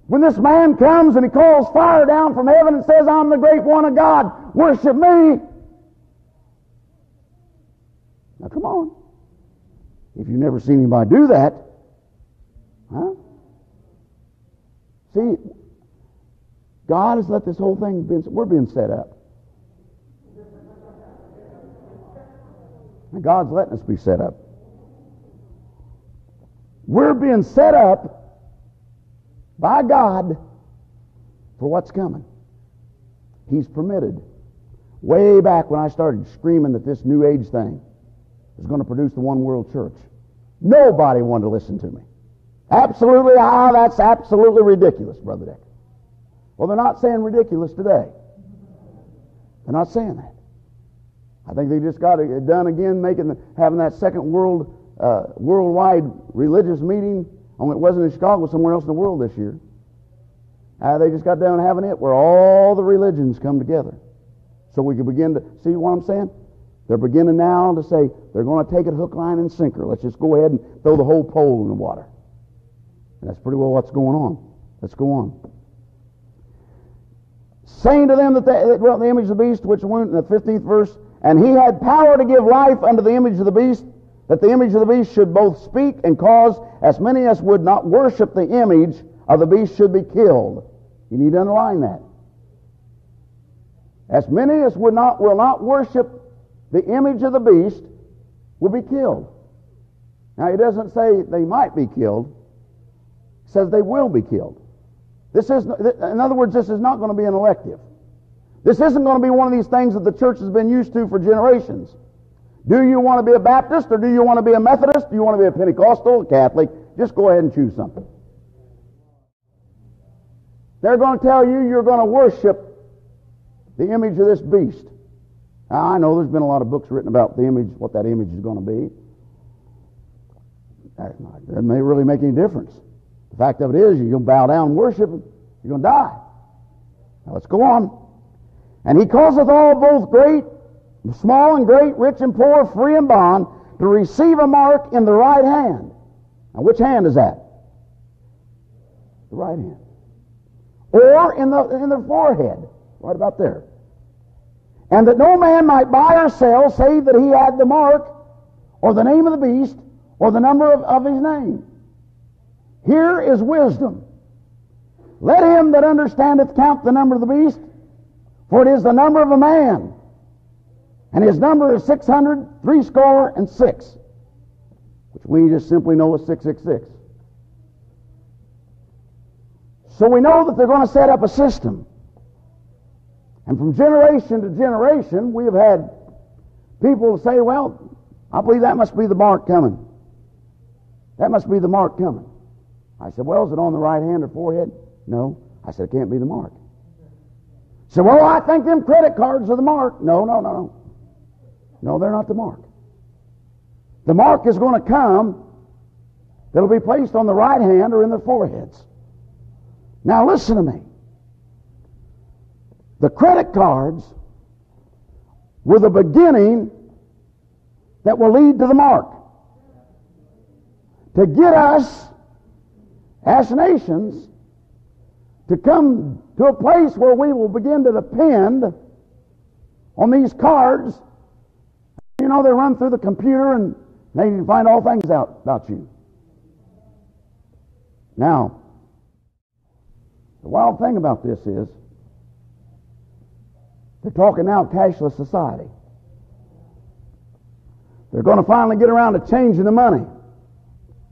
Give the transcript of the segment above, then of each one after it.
When this man comes and he calls fire down from heaven and says, I'm the great one of God, worship me. Now come on. If you've never seen anybody do that, huh? See, God has let this whole thing, we're being set up. And God's letting us be set up. We're being set up by God for what's coming. He's permitted. Way back when I started screaming that this New Age thing was going to produce the one world church, nobody wanted to listen to me. Absolutely, that's absolutely ridiculous, Brother Deckard. Well, they're not saying ridiculous today. They're not saying that. I think they just got it done again, having that second worldwide religious meeting. Only it wasn't in Chicago, somewhere else in the world this year. They just got done having it where all the religions come together. So we can begin to see what I'm saying? They're beginning now to say they're going to take it hook, line, and sinker. Let's just go ahead and throw the whole pole in the water. And that's pretty well what's going on. Let's go on. Saying to them that they dwelt in the image of the beast, which went in the 15th verse, and he had power to give life unto the image of the beast, that the image of the beast should both speak and cause as many as would not worship the image of the beast should be killed. You need to underline that. As many as will not worship the image of the beast will be killed. Now, he doesn't say they might be killed. He says they will be killed. In other words, this is not going to be an elective. This isn't going to be one of these things that the church has been used to for generations. Do you want to be a Baptist, or do you want to be a Methodist? Do you want to be a Pentecostal, a Catholic? Just go ahead and choose something. They're going to tell you you're going to worship the image of this beast. Now, I know there's been a lot of books written about the image, what that image is going to be. That doesn't really make any difference. The fact of it is, you're going to bow down and worship him, you're going to die. Now let's go on. And he causeth all, both great, small and great, rich and poor, free and bond, to receive a mark in the right hand. Now which hand is that? The right hand. Or in the forehead, right about there. And that no man might buy or sell, save that he had the mark, or the name of the beast, or the number of his name. Here is wisdom. Let him that understandeth count the number of the beast, for it is the number of a man, and his number is 666, which we just simply know as 666. So we know that they're going to set up a system. And from generation to generation, we have had people say, well, I believe that must be the mark coming. That must be the mark coming. I said, well, is it on the right hand or forehead? No. I said, it can't be the mark. He said, well, I think them credit cards are the mark. No. No, they're not the mark. The mark is going to come that'll be placed on the right hand or in their foreheads. Now listen to me. The credit cards were the beginning that will lead to the mark. To get us, as nations, to come to a place where we will begin to depend on these cards. You know, they run through the computer and they can find all things out about you. Now, the wild thing about this is, they're talking now cashless society. They're going to finally get around to changing the money.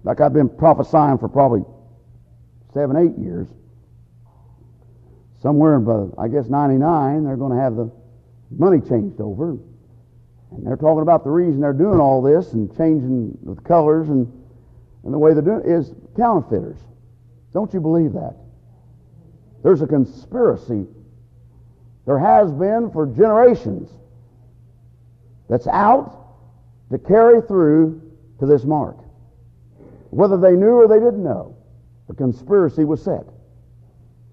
Like I've been prophesying for probably 7, 8 years. Somewhere in, I guess, 99, they're going to have the money changed over. And they're talking about the reason they're doing all this and changing the colors and the way they're doing it is counterfeiters. Don't you believe that? There's a conspiracy. There has been for generations that's out to carry through to this mark. Whether they knew or they didn't know, the conspiracy was set.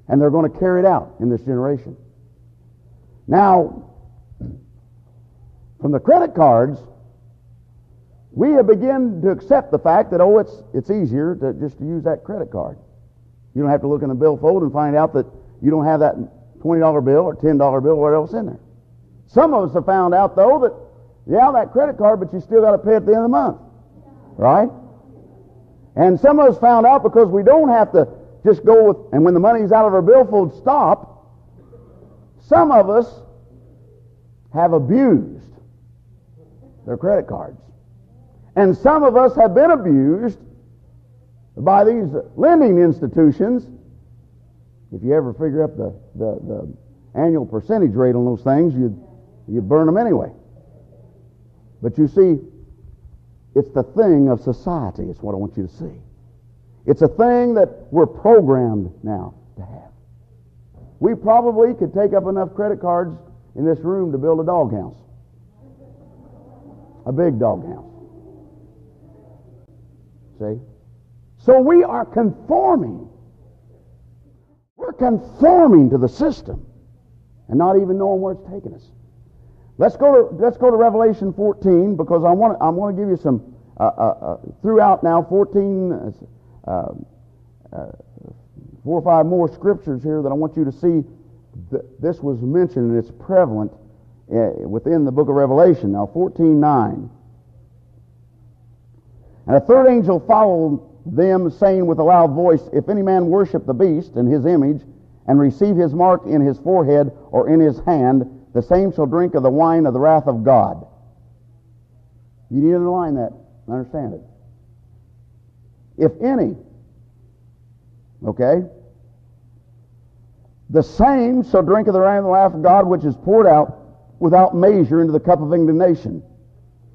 And they're going to carry it out in this generation. Now, from the credit cards, we have begun to accept the fact that, it's easier to just use that credit card. You don't have to look in the billfold and find out that you don't have that $20 bill or $10 bill or whatever else in there. Some of us have found out, though, that, yeah, that credit card, but you still got to pay at the end of the month. Right? And some of us found out because we don't have to just go with, and when the money's out of our billfold, stop. Some of us have abused their credit cards. And some of us have been abused by these lending institutions. If you ever figure up the annual percentage rate on those things, you burn them anyway. But you see, it's the thing of society. It's what I want you to see. It's a thing that we're programmed now to have. We probably could take up enough credit cards in this room to build a doghouse. A big doghouse. See? So we are conforming. We're conforming to the system and not even knowing where it's taking us. Let's go to Revelation 14, because I want to give you some throughout now 14 4 or 5 more scriptures here that I want you to see that this was mentioned and it's prevalent within the book of Revelation. Now 14:9. And a third angel followed them, saying with a loud voice, If any man worship the beast and his image, and receive his mark in his forehead or in his hand, the same shall drink of the wine of the wrath of God. You need to underline that and understand it. If any, okay, the same shall drink of the wrath of God, which is poured out without measure into the cup of indignation.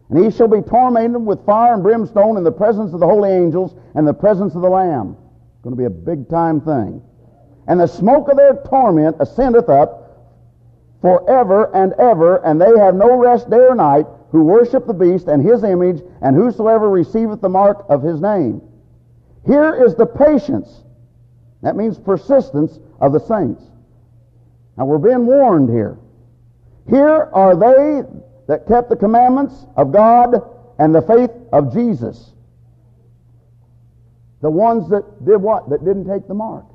And he shall be tormented with fire and brimstone in the presence of the holy angels and the presence of the Lamb. It's going to be a big time thing. And the smoke of their torment ascendeth up forever and ever, and they have no rest day or night, who worship the beast and his image, and whosoever receiveth the mark of his name. Here is the patience, that means persistence, of the saints. Now we're being warned here. Here are they that kept the commandments of God and the faith of Jesus. The ones that did what? That didn't take the mark.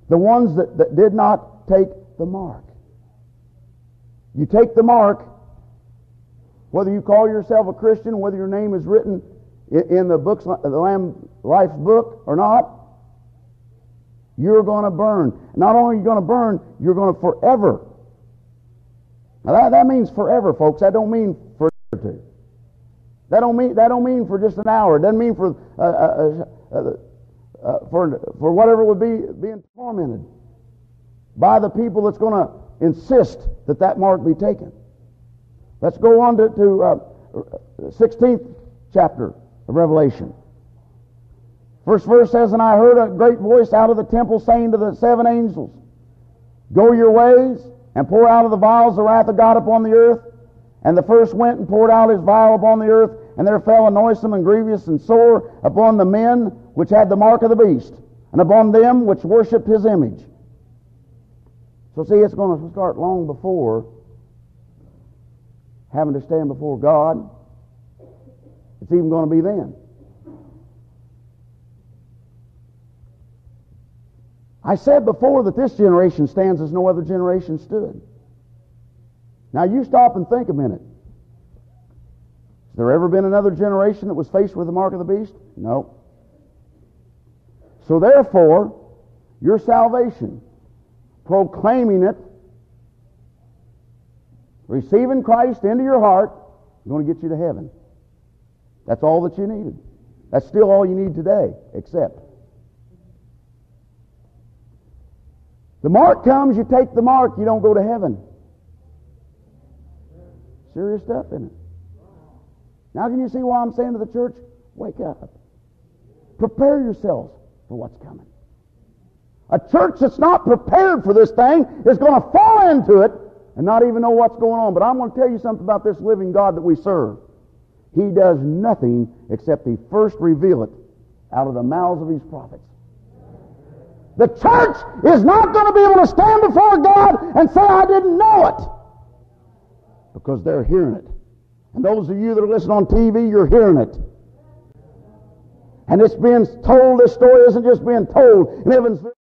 The ones that did not take the mark. You take the mark, whether you call yourself a Christian, whether your name is written in the books, the Lamb Life's book or not, you're going to burn. Not only are you going to burn, you're going to forever. Now that means forever, folks. That don't mean for eternity. That don't mean for just an hour. It doesn't mean for whatever would be being tormented by the people that's going to insist that mark be taken. Let's go on to 16th chapter of Revelation. First verse says, And I heard a great voice out of the temple saying to the 7 angels, Go your ways, and pour out of the vials the wrath of God upon the earth. And the first went and poured out his vial upon the earth, and there fell a noisome and grievous and sore upon the men which had the mark of the beast, and upon them which worshipped his image. So see, it's going to start long before having to stand before God. It's even going to be then. I said before that this generation stands as no other generation stood. Now you stop and think a minute. Has there ever been another generation that was faced with the mark of the beast? No. So therefore, your salvation, proclaiming it, receiving Christ into your heart, is going to get you to heaven. That's all that you needed. That's still all you need today, except the mark comes, you take the mark, you don't go to heaven. Serious stuff, isn't it? Now can you see why I'm saying to the church, wake up. Prepare yourselves for what's coming. A church that's not prepared for this thing is going to fall into it and not even know what's going on. But I'm going to tell you something about this living God that we serve. He does nothing except He first reveal it out of the mouths of His prophets. The church is not going to be able to stand before God and say, I didn't know it. Because they're hearing it. And those of you that are listening on TV, you're hearing it. And it's being told, this story isn't just being told in Evansville.